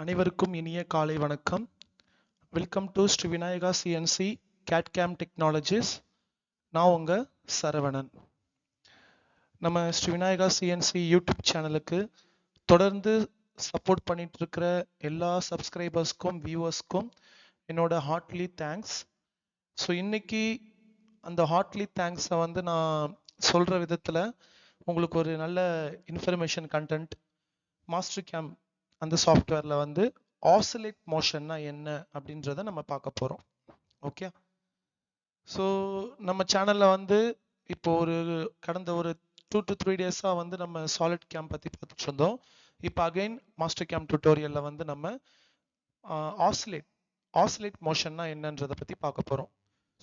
அனைவருக்கும் இனிய காலை வணக்கம். Welcome to Shri Vinayaka CNC CAD CAM technologies. நான் உங்க சரவணன். நம்ம ஸ்ரீ விநாயகா சிஎன்சி யூடியூப் சேனலுக்கு தொடர்ந்து சப்போர்ட் பண்ணிட்டு இருக்கிற எல்லா சப்ஸ்கிரைபர்ஸ்க்கும் வியூவர்ஸ்க்கும் என்னோட ஹார்ட்லி தேங்க்ஸ். ஸோ இன்னைக்கு அந்த ஹார்ட்லி தேங்க்ஸை வந்து நான் சொல்ற விதத்தில் உங்களுக்கு ஒரு நல்ல இன்ஃபர்மேஷன் கண்டென்ட் மாஸ்டர் கேம் அந்த சாஃப்ட்வேர்ல வந்து ஆசிலேட் மோஷன்னா என்ன அப்படின்றத நம்ம பார்க்க போறோம். ஓகே, ஸோ நம்ம சேனல்ல வந்து இப்போ கடந்த ஒரு 2 to 3 டேஸா வந்து நம்ம சாலிட் கேம் பத்தி பார்த்துட்டு இருந்தோம். இப்போ அகைன் மாஸ்டர் கேம் டியூட்டோரியல்ல வந்து நம்ம ஆசிலேட் மோஷன்னா என்னன்றதை பத்தி பார்க்க போறோம்.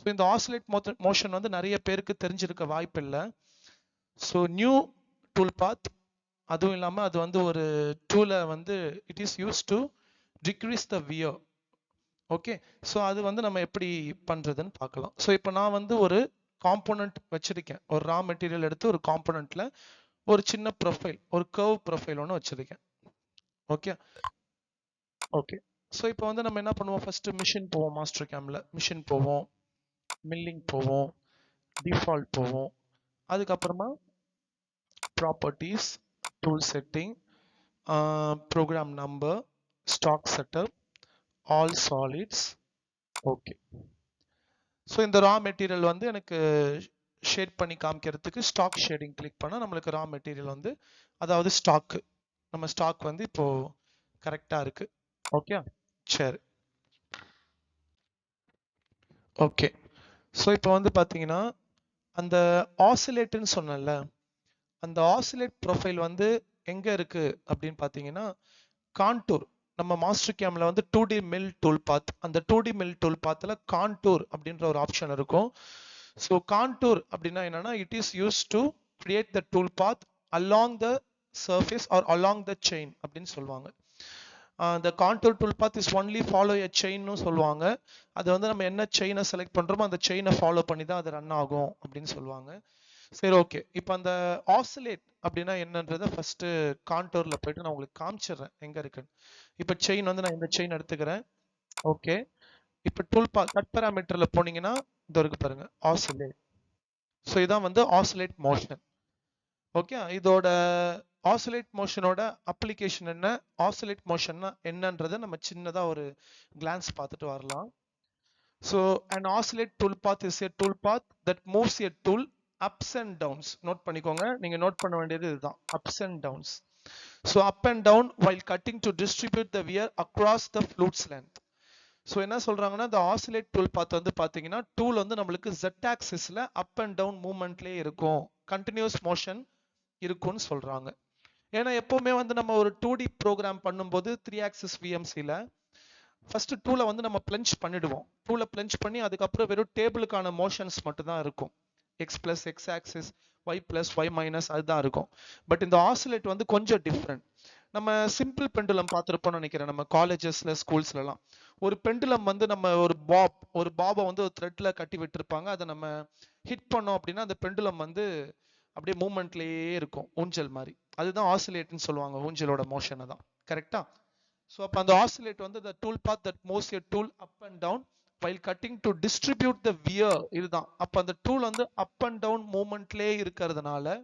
ஸோ இந்த ஆசிலேட் மோஷன் வந்து நிறைய பேருக்கு தெரிஞ்சிருக்க வாய்ப்பு இல்லை. ஸோ நியூ டூல் பாத், அதுவும் இல்லாமல் அது வந்து ஒரு டூலை வந்து it is use to decrease the wear. Okay, so அது வந்து நம்ம எப்படி பண்ணுறதுன்னு பார்க்கலாம். ஸோ இப்போ நான் வந்து ஒரு காம்போனன்ட் வச்சிருக்கேன். ஒரு ரா மெட்டீரியல் எடுத்து ஒரு காம்போனன்ட்ல ஒரு சின்ன ப்ரொஃபைல், ஒரு கர்வ் ப்ரொஃபைல் ஒன்று வச்சிருக்கேன். ஓகே ஓகே ஸோ இப்போ வந்து நம்ம என்ன பண்ணுவோம், ஃபர்ஸ்ட் மிஷின் போவோம். மாஸ்டர் கேம்ல மிஷின் போவோம், மில்லிங் போவோம், டிஃபால்ட் போவோம், அதுக்கப்புறமா properties, tool setting, program number, stock setup, all solids. Okay, so இந்த ரா மெட்டீரியல் வந்து எனக்கு ஷேட் பண்ணி காமிக்கிறதுக்கு ஸ்டாக் ஷேடிங் கிளிக் பண்ணால் நம்மளுக்கு ரா மெட்டீரியல் வந்து, அதாவது ஸ்டாக்கு, நம்ம ஸ்டாக் வந்து இப்போ கரெக்டாக இருக்கு. ஓகே, சரி. ஓகே, ஸோ இப்போ வந்து பார்த்தீங்கன்னா அந்த ஆசிலேட்டுன்னு சொன்னேன்ல, அந்த ஆசிலேட் ப்ரொஃபைல் வந்து எங்க இருக்கு அப்படின்னு பார்த்தீங்கன்னா கான்டூர். நம்ம மாஸ்டர் கேம்ல வந்து 2D மில் டூல் பாத், அந்த 2D மில் டூல் பாத்ல கான்டூர் அப்படின்ற ஒரு ஆப்ஷன் இருக்கும். ஸோ கான்டூர் அப்படின்னா என்னன்னா, it is use to create the tool path along the surface or along the chain அப்படின்னு சொல்லுவாங்க. the contour toolpath is only follow a chain னு சொல்லுவாங்க. அது வந்து நம்ம என்ன செயினை செலக்ட் பண்றோமோ அந்த செயினை ஃபாலோ பண்ணி தான் அது ரன் ஆகும் அப்படின்னு சொல்லுவாங்க. சரி, ஓகே. இப்போ அந்த ஆசிலேட் அப்படின்னா என்னன்றதை ஃபர்ஸ்ட் கான்டோர்ல போயிட்டு நான் உங்களுக்கு காமிச்சிடுறேன் எங்க இருக்குன்னு. இப்போ செயின் வந்து நான் இந்த செயின் எடுத்துக்கிறேன். ஓகே, இப்போ கட் பேராமீட்டர்ல போனீங்கன்னா இந்த இருக்கு பாருங்க, ஆசிலேட். ஸோ இதான் வந்து ஆசிலேட் மோஷன். ஓகே, இதோட ஆசிலேட் மோஷனோட அப்ளிகேஷன் என்ன, ஆசிலேட் மோஷன்னா என்னன்றதை நம்ம சின்னதா ஒரு கிளான்ஸ் பார்த்துட்டு வரலாம். So an oscillate tool path is a tool path that moves a tool ups and downs. Note பண்ணிக்கோங்க, நீங்க நோட் பண்ண வேண்டியது இதுதான், ups and downs. So up and down while cutting to distribute the wear across the flute's length. So என்ன சொல்றாங்கன்னா, இந்த oscillate tool பாத் வந்து பாத்தீங்கன்னா டூல் வந்து நம்மளுக்கு z ஆக்சிஸ்ல அப் அண்ட் டவுன் மூவ்மெண்ட்லயே இருக்கும், கண்டினியூஸ் மோஷன் இருக்கும்னு சொல்றாங்க. ஏன்னா எப்பவுமே வந்து நம்ம ஒரு 2D ப்ரோக்ராம் பண்ணும்போது 3 ஆக்சிஸ் விஎம்சில ஃபர்ஸ்ட் டூலை வந்து நம்ம பிளஞ்ச் பண்ணிடுவோம். டூலை பிளஞ்ச் பண்ணி அதுக்கப்புறம் வெறும் டேபிளுக்கான மோஷன்ஸ் மட்டும் தான் இருக்கும். X plus X axis, Y plus Y minus அதுதான் இருக்கும். பட் இந்த ஆசிலேட் வந்து கொஞ்சம் டிஃப்ரெண்ட். நம்ம சிம்பிள் பெண்டுலம் பார்த்துருப்போம்னு நினைக்கிறேன், நம்ம காலேஜஸ்ல ஸ்கூல்ஸ்லாம். ஒரு பெண்டுலம் வந்து நம்ம ஒரு பாபை வந்து ஒரு த்ரெட்ல கட்டி விட்டுருப்பாங்க. அதை நம்ம ஹிட் பண்ணோம் அப்படின்னா அந்த பெண்டுலம் வந்து அப்படியே மூவ்மெண்ட்லயே இருக்கும், ஊஞ்சல் மாதிரி. அதுதான் ஆசிலேட்னு சொல்லுவாங்க, ஊஞ்சலோட மோஷனை தான். கரெக்டா? ஸோ அப்போ அந்த ஆசிலேட் வந்து the tool path that moves a tool up and down while cutting to distribute the wear, இதுதான். அப்போ அந்த டூல் வந்து அப் அண்ட் டவுன் மூவ்மெண்ட்லேயே இருக்கிறதுனால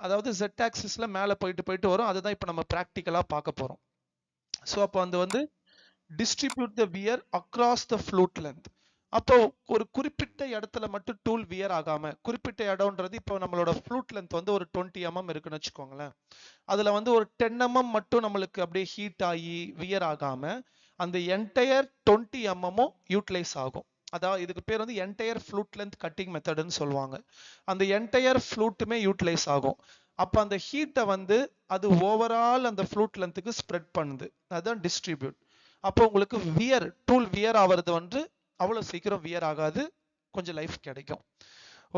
அதாவது z ஆக்சிஸ்ல மேலே போயிட்டு போயிட்டு வரும். அதுதான் இப்போ நம்ம ப்ராக்டிக்கலா பார்க்க போறோம். ஸோ அப்போ அந்த வந்து distribute the wear across the flute length. அப்போ ஒரு குறிப்பிட்ட இடத்துல மட்டும் டூல் வியர் ஆகாம, குறிப்பிட்ட இடம்ன்றது இப்போ நம்மளோட ஃப்ளூட் லென்த் வந்து ஒரு 20 mm இருக்குன்னு வச்சுக்கோங்களேன். அதுல வந்து ஒரு 10 mm மட்டும் நம்மளுக்கு அப்படியே ஹீட் ஆகி வியர் ஆகாம அந்த என்டையர் 20 mm யூட்டிலைஸ் ஆகும். அதாவது இதுக்கு பேர் வந்து என்டையர் ஃப்ளூட் லென்த் கட்டிங் மெத்தட்னு சொல்லுவாங்க. அந்த என்டையர் ஃப்ளூட்டுமே யூட்டிலைஸ் ஆகும். அப்ப அந்த ஹீட்டை வந்து அது ஓவரால் அந்த ஃப்ளூட் லென்த்துக்கு ஸ்ப்ரெட் பண்ணுது, அதுதான் டிஸ்ட்ரிபியூட். அப்போ உங்களுக்கு டூல் வியர் ஆகிறது வந்து அவ்வளவு சீக்கிரம் வியர் ஆகாது, கொஞ்சம் லைஃப் கிடைக்கும்.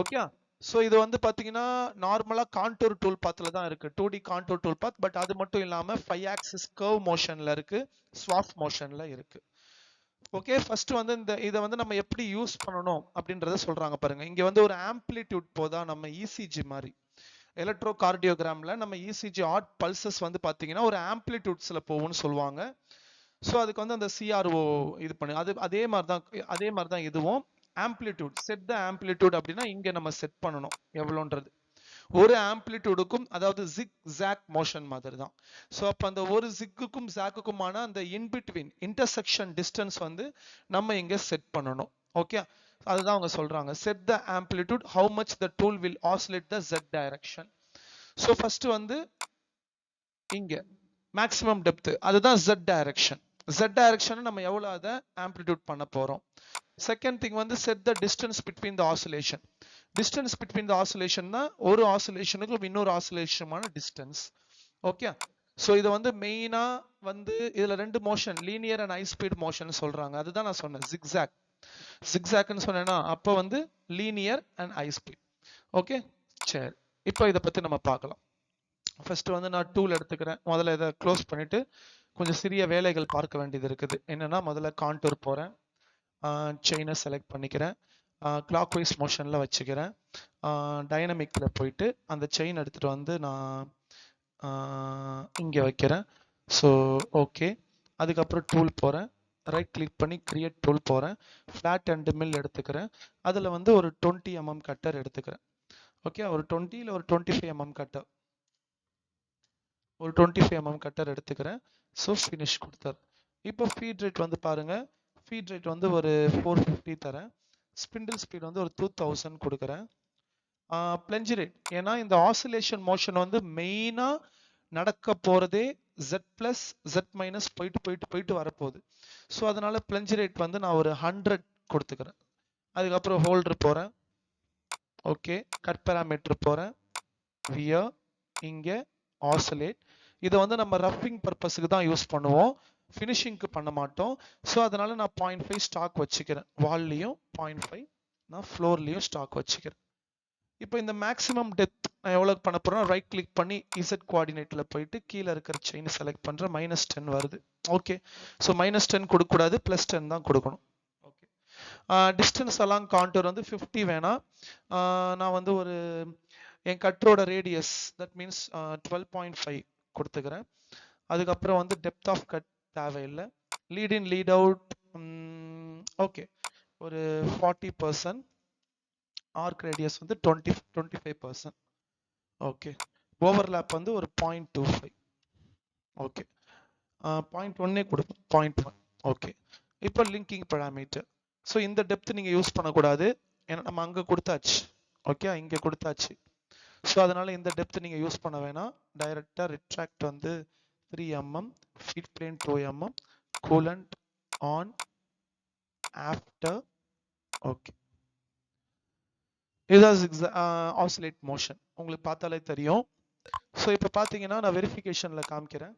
ஓகே, ஸோ இது வந்து பார்த்தீங்கன்னா நார்மலாக கான்டூர் டூல் பாத்தில் தான் இருக்குது, 2D contour tool path. But அது மட்டும் இல்லாமல் 5 ஆக்சிஸ் கர்வ் மோஷனில் இருக்குது, ஸ்வாப் மோஷனில் இருக்குது. ஓகே, ஃபர்ஸ்ட் வந்து இதை வந்து நம்ம எப்படி யூஸ் பண்ணணும் அப்படின்றத சொல்கிறாங்க பாருங்க. இங்கே வந்து ஒரு ஆம்ப்ளிடியூட் போதா, நம்ம இசிஜி மாதிரி. எலக்ட்ரோகார்டியோகிராம்ல நம்ம இசிஜி ஹார்ட் பல்சஸ் வந்து பாத்தீங்கன்னா ஒரு ஆம்ப்ளிடியூட்ஸ்ல போகும்னு சொல்லுவாங்க. ஸோ அதுக்கு வந்து அந்த சிஆர்ஓ இது பண்ணு அது அதே மாதிரி தான் இதுவும் ஆம்ப்ளிடியூட் செட் த ஆம்ப்ளிடியூட் அப்படின்னா இங்க நம்ம செட் பண்ணணும் எவ்வளோன்றது. ஒரு ஆம்ப்ளிடியூடுக்கும் அதாவது ஜிக் ஜாக் மோஷன் மாதிரி தான். ஸோ அப்போ அந்த ஒரு ஜிக்குக்கும் ஜாக்குக்குமான அந்த இன்பிட்வீன் இன்டர்செக்ஷன் டிஸ்டன்ஸ் வந்து நம்ம இங்க செட் பண்ணணும். ஓகே, அதுதான் அவங்க சொல்றாங்க set the amplitude how much the tool will oscillate the Z direction. So first வந்து இங்க மேக்ஸிமம் டெப்த் அதுதான் z டைரக்ஷன். z டைரக்ஷன் நம்ம எவ்வளவு அதை ஆம்ப்ளிடியூட் பண்ண போறோம். செகண்ட் திங் வந்து set the distance between the oscillation. Distance between the oscillation தான் ஒரு ஆசிலேஷனுக்கும் இன்னொரு ஆசிலேஷனுமான டிஸ்டன்ஸ். ஓகே, ஸோ இது வந்து மெயினா வந்து இதுல ரெண்டு motion linear and high speed motion சொல்றாங்க. அதுதான் நான் சொன்னேன் ஜிக்ஸாக். ஜிக்ஸாக்னு சொன்னேன்னா அப்போ வந்து linear and high speed. Okay சரி, இப்போ இதை பத்தி நம்ம பார்க்கலாம். ஃபர்ஸ்ட் வந்து நான் டூல் எடுத்துக்கிறேன். முதல்ல இதை க்ளோஸ் பண்ணிட்டு கொஞ்சம் சிறிய வேலைகள் பார்க்க வேண்டியது இருக்குது. என்னன்னா முதல்ல கான்டூர் போறேன், செயினை செலக்ட் பண்ணிக்கிறேன், கிளாக் வைஸ் மோஷன்ல வச்சுக்கிறேன், டைனமிக்ல போயிட்டு அந்த செயின் எடுத்துட்டு வந்து நான் இங்கே வைக்கிறேன். ஸோ ஓகே, அதுக்கப்புறம் டூல் போறேன், ரைட் கிளிக் பண்ணி கிரியேட் டூல் போறேன், ஃபிளாட் அண்ட் மில் எடுத்துக்கிறேன். அதில் வந்து ஒரு 20 mm கட்டர் எடுத்துக்கிறேன். ஓகே, ஒரு 20 இல்லை ஒரு 25 mm கட்டர், ஒரு 25 mm கட்டர் எடுத்துக்கிறேன். ஸோ ஃபினிஷ் கொடுத்தார். இப்போ ஃபீட் ரேட் வந்து பாருங்க, ஃபீட் ரேட் வந்து ஒரு 450 தரேன். ஸ்பிண்டில் ஸ்பீட் வந்து ஒரு 2000 கொடுக்குறேன். பிளஞ்ச் ரேட், ஏன்னா இந்த ஆசிலேஷன் மோஷன் வந்து மெயினா நடக்க போறதே z பிளஸ் z மைனஸ் போயிட்டு போயிட்டு போயிட்டு வரப்போகுது. ஸோ அதனால பிளஞ்ச் ரேட் வந்து நான் ஒரு 100 கொடுத்துக்கிறேன். அதுக்கப்புறம் ஹோல்டர் போறேன். ஓகே, கட் பேராமீட்டர் போறேன், வியர் இங்க ஆசிலேட். இதை வந்து நம்ம ரஃபிங் பர்பஸ்க்கு தான் யூஸ் பண்ணுவோம், ஃபினிஷிங்க்கு பண்ண மாட்டோம். ஸோ அதனால நான் 0.5 ஸ்டாக் வச்சுக்கிறேன், வால்லையும் 0.5 நான் ஃப்ளோர்லையும் ஸ்டாக் வச்சுக்கிறேன். இப்போ இந்த மேக்ஸிமம் டெப்த் நான் எவ்வளவு பண்ண போறேன், ரைட் கிளிக் பண்ணி இசட் கோஆர்டினேட்ல போயிட்டு கீழே இருக்கிற செயின் செலக்ட் பண்றேன், -10 வருது. ஓகே, ஸோ -10 கொடுக்க கூடாது, +10 தான் கொடுக்கணும். ஓகே, டிஸ்டன்ஸ் அலாங் கான்டூர் வந்து 50 வேணாம். நான் வந்து ஒரு என் கட்டரோட ரேடியஸ் தட் மீன்ஸ் 12.5 கொடுத்துக்கிறேன். அதுக்கப்புறம் வந்து டெப்த் ஆஃப் கட் தேவையில்லை. லீட் இன் லீட் அவுட் ஓகே ஒரு 40%, ஆர்க் ரேடியஸ் வந்து 25%. ஓகே, ஓவர்லேப் வந்து ஒரு 0.25. ஓகே, 0.1 கொடுப்போம், 0.1. ஓகே, இப்போ லிங்கிங் பேராமீட்டர். ஸோ இந்த டெப்த் நீங்க யூஸ் பண்ணக்கூடாது, ஏன்னா நம்ம அங்க கொடுத்தாச்சு. ஓகே, இங்க கொடுத்தாச்சு. ஸோ அதனால இந்த டெப்த் நீங்க யூஸ் பண்ண வேணாம். டைரக்டா ரிட்ராக்ட் வந்து 3 mm, feed plane 2 mm, coolant on after. Okay, இதுதான் ஆசிலேட் மோஷன், உங்களுக்கு பார்த்தாலே தெரியும். ஸோ இப்போ பார்த்தீங்கன்னா நான் வெரிஃபிகேஷன்ல காமிக்கிறேன்.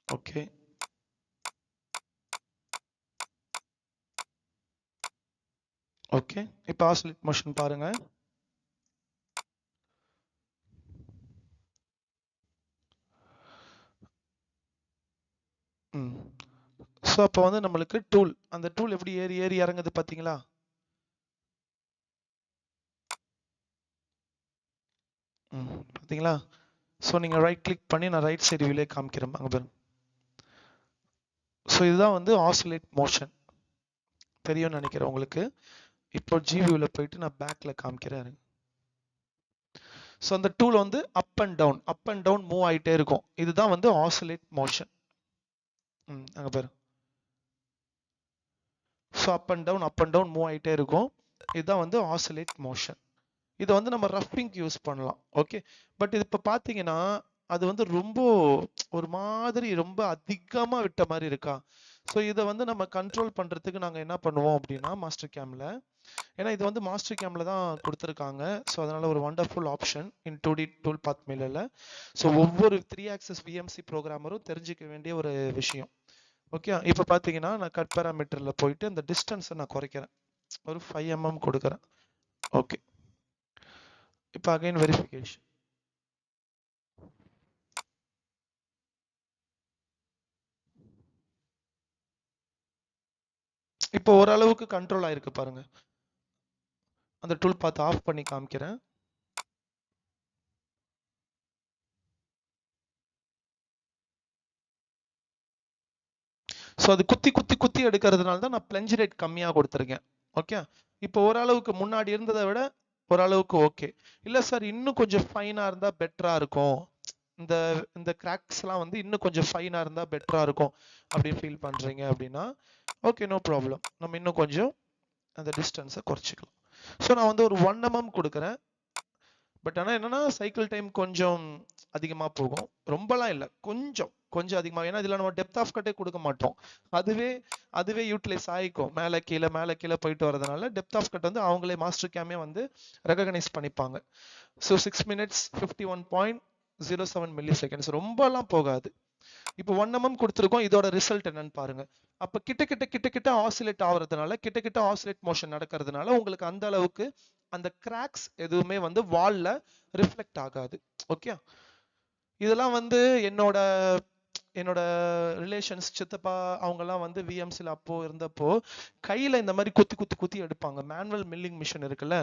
ஓகே, ஓகே, இப்போ ஆசிலேட் மோஷன் பாருங்க. ஸோ அப்போ வந்து நம்மளுக்கு டூல், அந்த டூல் எப்படி ஏறி ஏறி இறங்குது பார்த்தீங்களா? பார்த்தீங்களா? ஸோ நீங்க ரைட் கிளிக் பண்ணி நான் ரைட் சைடு வியூலே காமிக்கிறேன் அங்க பாருங்க. ஸோ இதுதான் வந்து ஆசிலேட் மோஷன், தெரியும்னு நினைக்கிறேன் உங்களுக்கு. இப்போ ஜிவியூல போயிட்டு நான் பேக்ல காமிக்கிறேன். ஸோ அந்த டூல் வந்து அப் அண்ட் டவுன் மூவ் ஆயிட்டே இருக்கும். இதுதான் வந்து ஆசிலேட் மோஷன். அங்க பாரு. So up and down move ஆயிட்டே இருக்கும். இதுதான் வந்து ஆசிலேட் மோஷன். இதை வந்து நம்ம ரஃபிங்க்கு யூஸ் பண்ணலாம். ஓகே, பட் இது இப்போ பார்த்தீங்கன்னா அது வந்து ரொம்ப ஒரு மாதிரி ரொம்ப அதிகமா விட்ட மாதிரி இருக்கா. ஸோ இதை வந்து நம்ம கண்ட்ரோல் பண்றதுக்கு நாங்கள் என்ன பண்ணுவோம் அப்படின்னா மாஸ்டர் கேம்ல, ஏன்னா இது வந்து மாஸ்டர் கேம்ல தான் கொடுத்துருக்காங்க. ஸோ அதனால ஒரு wonderful option in 2D tool path மேல. ஸோ ஒவ்வொரு 3 ஆக்சஸ் விஎம்சி ப்ரோக்ராமரும் தெரிஞ்சுக்க வேண்டிய ஒரு விஷயம். ஓகே, இப்போ பார்த்தீங்கன்னா நான் கட் பேராமீட்டர்ல போயிட்டு அந்த டிஸ்டன்ஸை நான் குறைக்கிறேன், ஒரு 5 mm கொடுக்குறேன். ஓகே, இப்போ அகைன் வெரிஃபிகேஷன். இப்போ ஓரளவுக்கு கண்ட்ரோல் ஆயிருக்கு பாருங்க. அந்த டூல் பார்த்து ஆஃப் பண்ணி காமிக்கிறேன். ஸோ அது குத்தி குத்தி குத்தி எடுக்கிறதுனால தான் நான் பிளஞ்ச் ரேட் கம்மியாக கொடுத்துருக்கேன். ஓகே, இப்போ ஓரளவுக்கு முன்னாடி இருந்ததை விட ஓரளவுக்கு ஓகே. இல்லை சார் இன்னும் கொஞ்சம் ஃபைனாக இருந்தால் பெட்டராக இருக்கும், இந்த இந்த கிராக்ஸ்லாம் வந்து இன்னும் கொஞ்சம் ஃபைனாக இருந்தால் பெட்டராக இருக்கும் அப்படின்னு ஃபீல் பண்ணுறீங்க அப்படின்னா ஓகே, நோ ப்ராப்ளம். நம்ம இன்னும் கொஞ்சம் அந்த டிஸ்டன்ஸை குறைச்சிக்கலாம். ஸோ நான் வந்து ஒரு 1 mm கொடுக்குறேன். பட் ஆனால் என்னன்னா சைக்கிள் டைம் கொஞ்சம் அதிகமாக போகும், ரொம்பலாம் இல்லை, கொஞ்சம் கொஞ்சம் அதிகமாக. ஏன்னா இதில் நம்ம டெப்த் ஆஃப் கட்டே கொடுக்க மாட்டோம், அதுவே யூட்டிலைஸ் ஆகிக்கும். மேலே கீழே போயிட்டு வரதுனால டெப்த் ஆஃப் கட் வந்து அவங்களே மாஸ்டர் கேமே வந்து ரெகக்னைஸ் பண்ணிப்பாங்க. ஸோ 6 minutes 51.07 milliseconds, ரொம்பலாம் போகாது. இப்போ 1 mm கொடுத்துருக்கோம், இதோட ரிசல்ட் என்னன்னு பாருங்க. அப்போ கிட்ட ஆசிலேட் ஆகுறதுனால, கிட்ட ஆசிலேட் மோஷன் நடக்கிறதுனால உங்களுக்கு அந்த அளவுக்கு அந்த கிராக்ஸ் எதுவுமே வந்து வால்ல ரிஃப்ளெக்ட் ஆகாது. ஓகே, இதெல்லாம் வந்து என்னோட ரிலேஷன்ஸ் சித்தப்பா அவங்கெல்லாம் வந்து விஎம்சியில் அப்போ இருந்தப்போ கையில் இந்த மாதிரி குத்தி குத்தி குத்தி எடுப்பாங்க. மேனுவல் மில்லிங் மிஷின் இருக்குல்ல,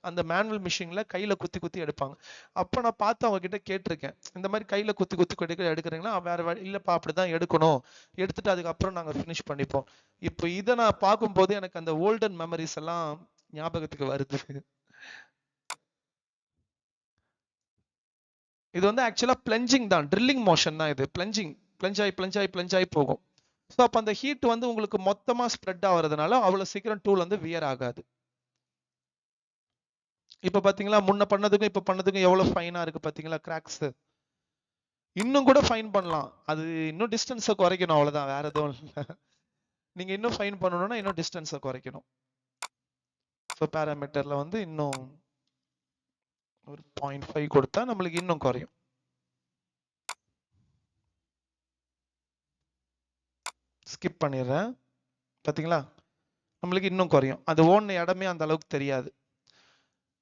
அந்த மேனுவல் மிஷினில் கையில் குத்தி குத்தி எடுப்பாங்க. அப்போ நான் பார்த்து அவங்க கிட்ட கேட்டிருக்கேன், இந்த மாதிரி கையில் குத்தி குத்தி எடுக்கிறீங்கன்னா வேற இல்லைப்பா அப்படிதான் எடுக்கணும், எடுத்துட்டு அதுக்கப்புறம் நாங்கள் ஃபினிஷ் பண்ணிப்போம். இப்போ இதை நான் பார்க்கும்போது எனக்கு அந்த ஓல்டன் மெமரிஸ் எல்லாம் ஞாபகத்துக்கு வருது. இது வந்து ஆக்சுவலா பிளஞ்சிங் தான், ட்ரில்லிங் மோஷன் தான் இது. பிளஞ்ச் ஆகி போகும். ஸோ அப்போ அந்த ஹீட் வந்து உங்களுக்கு மொத்தமா ஸ்ப்ரெட் ஆகுறதுனால அவ்வளவு சீக்கிரம் டூல் வந்து வியர் ஆகாது. இப்ப பாத்தீங்களா, முன்ன பண்ணதுக்கும் இப்ப பண்ணதுக்கும் எவ்வளவு ஃபைனா இருக்கு பாத்தீங்களா கிராக்ஸ். இன்னும் கூட ஃபைன் பண்ணலாம், அது இன்னும் டிஸ்டன்ஸை குறைக்கணும், அவ்வளவுதான், வேற எதுவும் இல்லை. நீங்க இன்னும் ஃபைன் பண்ணணும்னா இன்னும் டிஸ்டன்ஸை குறைக்கணும். ஸோ பேராமீட்டர்ல வந்து இன்னும் ஒரு 0.5 கொடுத்தா நம்மளுக்கு இன்னும் குறையும். ஸ்கிப் பண்ணிடுறேன். பாத்தீங்களா, நம்மளுக்கு இன்னும் குறையும். அது ஓடுன இடமே அந்த அளவுக்கு தெரியாது.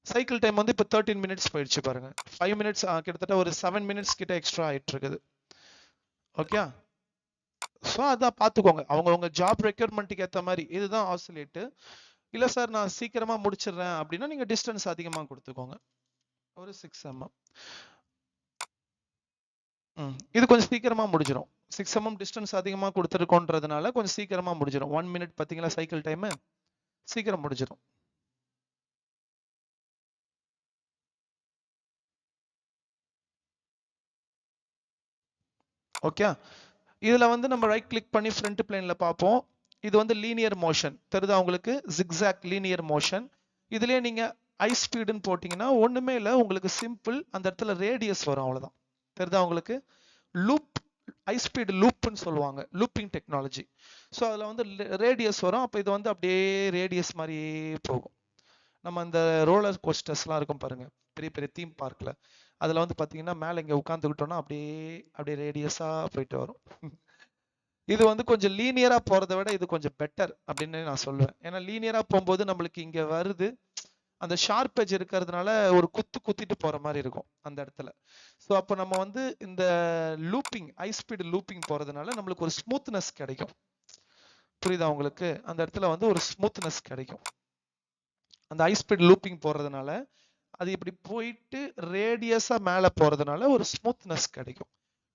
சைக்கிள் டைம் வந்து இப்போ 13 minutes போயிடுச்சு பாருங்க. 5 minutes கிட்டத்தட்ட ஒரு 7 minutes கிட்ட எக்ஸ்ட்ரா ஆயிட்டு இருக்குது. ஓகே, ஸோ அதான் பார்த்துக்கோங்க, அவங்கவுங்க ஜாப் ரெக்யர்மெண்ட்டுக்கு ஏற்ற மாதிரி. இதுதான் ஆசிலேட்டு. இல்லை சார் நான் சீக்கிரமா முடிச்சிடுறேன் அப்படின்னா நீங்க டிஸ்டன்ஸ் அதிகமாக கொடுத்துக்கோங்க, ஒரு 6 mm. இது கொஞ்சம் சீக்கிரமா முடிஞ்சிடும். 6 mm டிஸ்டன்ஸ் அதிகமாக கொடுத்துருக்கோன்றதுனால கொஞ்சம் சீக்கிரமா முடிஞ்சிடும். 1 minute பார்த்தீங்களா சைக்கிள் டைம், சீக்கிரம் முடிஞ்சிடும். ஓகே, இதுல வந்து நம்ம ரைட் கிளிக் பண்ணி ஃப்ரண்ட் பிளேன்ல பார்ப்போம். இது வந்து லீனியர் மோஷன் தெரியுதா உங்களுக்கு, ஜிக்ஸாக் லீனியர் மோஷன். இதுலயே நீங்க ஹை ஸ்பீடுன்னு போட்டீங்கன்னா ஒண்ணுமே இல்லை, உங்களுக்கு சிம்பிள் அந்த இடத்துல ரேடியஸ் வரும், அவ்வளவுதான். தெரியுதா உங்களுக்கு, லூப், ஹை ஸ்பீடு லூப்னு சொல்லுவாங்க, லூப்பிங் டெக்னாலஜி. ஸோ அதில் வந்து ரேடியஸ் வரும். அப்போ இது வந்து அப்படியே ரேடியஸ் மாதிரியே போகும். நம்ம அந்த ரோலர் கோஸ்டர்ஸ்லாம் இருக்கும் பாருங்க, பெரிய பெரிய தீம் பார்க்கில், அதில் வந்து பார்த்தீங்கன்னா மேலே இங்கே உட்காந்துக்கிட்டோம்னா அப்படியே ரேடியஸாக போயிட்டு வரும். இது வந்து கொஞ்சம் லீனியரா போறதை விட இது கொஞ்சம் பெட்டர் அப்படின்னு நான் சொல்லுவேன். ஏன்னா லீனியரா போகும்போது நம்மளுக்கு இங்க வருது, அந்த ஷார்ப் எட்ஜ் இருக்கிறதுனால ஒரு குத்திட்டு போற மாதிரி இருக்கும் அந்த இடத்துல. ஸோ அப்போ நம்ம வந்து இந்த லூப்பிங், ஹை ஸ்பீடு லூப்பிங் போறதுனால நம்மளுக்கு ஒரு ஸ்மூத்னஸ் கிடைக்கும். புரியுதா உங்களுக்கு, அந்த இடத்துல வந்து ஒரு ஸ்மூத்னஸ் கிடைக்கும். அந்த ஹை ஸ்பீட் லூப்பிங் போறதுனால அது இப்படி போயிட்டு ரேடியஸா மேல போறதுனால ஒரு ஸ்மூத்னஸ் கிடைக்கும்.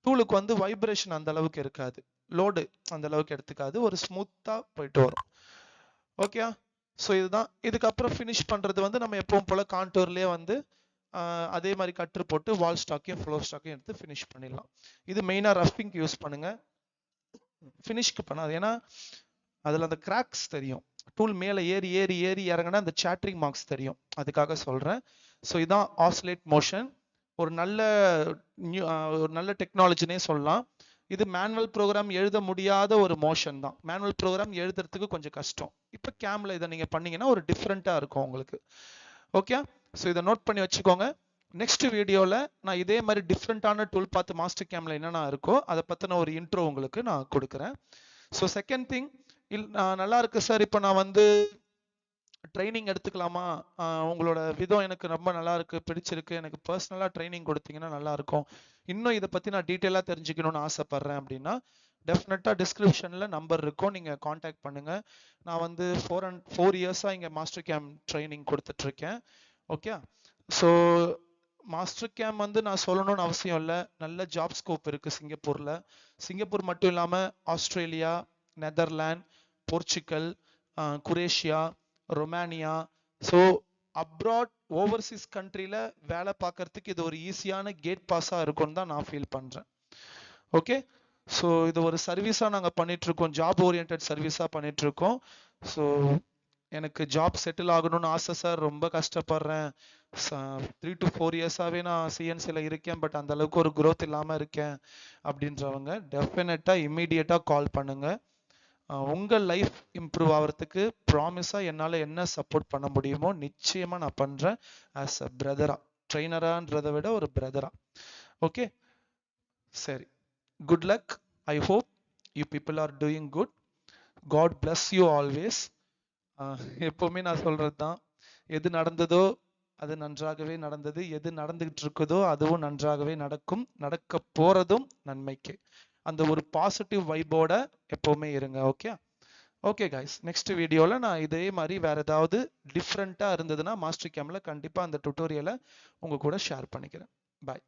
டூலுக்கு வந்து வைப்ரேஷன் அந்த அளவுக்கு இருக்காது, லோடு அந்த அளவுக்கு எடுத்துக்காது, ஒரு ஸ்மூத்தா போயிட்டு வரும். ஓகே, ஸோ இதுதான். இதுக்கப்புறம் ஃபினிஷ் பண்றது வந்து நம்ம எப்பவும் போல கான்டூர்லயே வந்து அதே மாதிரி கட்ரு போட்டு வால் ஸ்டாக்கையும் ஃப்ளோர் ஸ்டாக்கையும் எடுத்து ஃபினிஷ் பண்ணிடலாம். இது மெயினா ரஃபிங்க்கு யூஸ் பண்ணுங்க, ஃபினிஷ்க்கு பண்ணாது. ஏன்னா அதுல அந்த கிராக்ஸ் தெரியும், டூல் மேல ஏறி ஏறி ஏறி இறங்கினா அந்த சாட்டரிங் மார்க்ஸ் தெரியும், அதுக்காக சொல்றேன். ஸோ இதான் ஆசிலேட் மோஷன். ஒரு நல்ல டெக்னாலஜினே சொல்லலாம். இது மேனுவல் ப்ரோக்ராம் எழுத முடியாத ஒரு மோஷன் தான். மேனுவல் ப்ரோக்ராம் எழுதுறதுக்கு கொஞ்சம் கஷ்டம். இப்போ கேம்ல இதை நீங்க பண்ணீங்கன்னா ஒரு டிஃப்ரெண்டா இருக்கும் உங்களுக்கு. ஓகே, ஸோ இதை நோட் பண்ணி வச்சுக்கோங்க. நெக்ஸ்ட் வீடியோவில் நான் இதே மாதிரி டிஃப்ரெண்டான டூல் பார்த்து மாஸ்டர் கேம்ல என்னென்ன இருக்கோ அதை பற்றின ஒரு இன்ட்ரோ உங்களுக்கு நான் கொடுக்குறேன். ஸோ செகண்ட் திங், நல்லா இருக்கு சார், இப்போ நான் வந்து ட்ரைனிங் எடுத்துக்கலாமா, உங்களோட விதம் எனக்கு ரொம்ப நல்லா இருக்கு, பிடிச்சிருக்கு, எனக்கு பர்சனலாக ட்ரைனிங் கொடுத்தீங்கன்னா நல்லா இருக்கும், இன்னும் இதை பற்றி நான் டீட்டெயிலாக தெரிஞ்சுக்கணும்னு ஆசைப்பட்றேன் அப்படின்னா டெஃபினட்டா டிஸ்கிரிப்ஷன்ல நம்பர் இருக்கும், நீங்க காண்டாக்ட் பண்ணுங்க. நான் வந்து 4 இயர்ஸா இங்க மாஸ்டர் கேம்ப் ட்ரைனிங் கொடுத்துட்டு இருக்கேன். ஓகே, ஸோ மாஸ்டர் கேம்ப் வந்து நான் சொல்லணும்னு அவசியம் இல்லை, நல்ல ஜாப் ஸ்கோப் இருக்கு சிங்கப்பூர்ல. சிங்கப்பூர் மட்டும் இல்லாம Australia, Netherlands, Portugal, Croatia, Romania, so abroad overseas கண்ட்ரில வேலை பார்க்கறதுக்கு இது ஒரு ஈஸியான கேட் பாஸா இருக்கும்னு தான் நான் ஃபீல் பண்றேன். ஓகே, ஸோ இது ஒரு சர்வீஸாக நாங்கள் பண்ணிட்டு இருக்கோம், ஜாப் ஓரியன்ட் சர்வீஸாக பண்ணிட்டு இருக்கோம். ஸோ எனக்கு ஜாப் செட்டில் ஆகணும்னு ஆசை சார், ரொம்ப கஷ்டப்படுறேன், 3 to 4 இயர்ஸாகவே நான் சிஎன்சியில் இருக்கேன், பட் அந்த அளவுக்கு ஒரு growth இல்லாமல் இருக்கேன் அப்படின்றவங்க டெஃபினட்டாக இம்மீடியட்டாக கால் பண்ணுங்க. உங்கள் லைஃப் இம்ப்ரூவ் ஆகிறதுக்கு ப்ராமிஸாக என்னால் என்ன சப்போர்ட் பண்ண முடியுமோ நிச்சயமாக நான் பண்ணுறேன், ஆஸ் அ பிரதரா, ட்ரெயினரான்றதை விட ஒரு பிரதரா. ஓகே, சரி, good luck. I hope you people are doing good. God bless you always. எப்பவுமே நான் சொல்றது தான், எது நடந்ததோ அது நன்றாகவே நடந்தது, எது நடந்துகிட்டு இருக்குதோ அதுவும் நன்றாகவே நடக்கும், நடக்க போறதும் நன்மைக்கு. அந்த ஒரு பாசிட்டிவ் வைபோட எப்பவுமே இருங்க. ஓகே, ஓகே கைஸ், நெக்ஸ்ட் வீடியோல நான் இதே மாதிரி வேற ஏதாவது டிஃப்ரெண்டா இருந்ததுன்னா மாஸ்டர் கேம்ல கண்டிப்பா அந்த டுட்டோரியலை உங்க கூட ஷேர் பண்ணிக்கிறேன். பாய்.